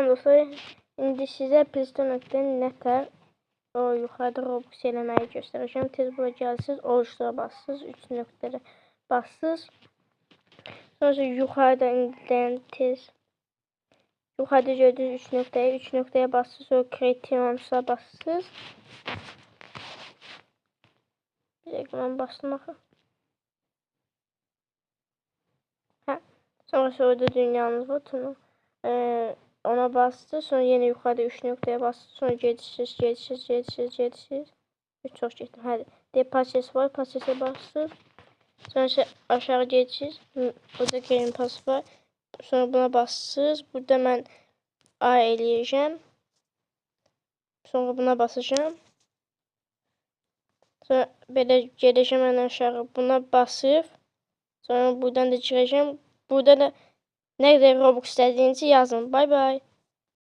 dostlar, indi sizə Plisto.net'ə o yuxarıda Roblox eləməyi göstərəcəm. Tez bura gəlsiniz, oluştura basırsınız, 3 nöqtələ basırsınız. Sonra yuxarıda indidən tez yuxarıda gördüyünüz 3 nöqtəyə basırsınız, sonra Creation'a basırsınız. Bir dakika, ben bastım axı. Hə. Sonra orada dünyanız var, tamam. Ona bastı. Sonra yine yukarıda 3 noktaya bastı. Sonra gedirsiniz. Çok getdim. Hadi. Pases var. Pasese bastı. Sonra aşağı gedirsiniz. Burada Game Pass var. Sonra buna basırsınız. Burada ben A eləyəcəm. Sonra buna basacağım. Sonra böyle gedəcəm en aşağı. Buna basıp sonra buradan da girəcəm. Burada da ne kadar Robux istediğinizi yazın. Bay bay.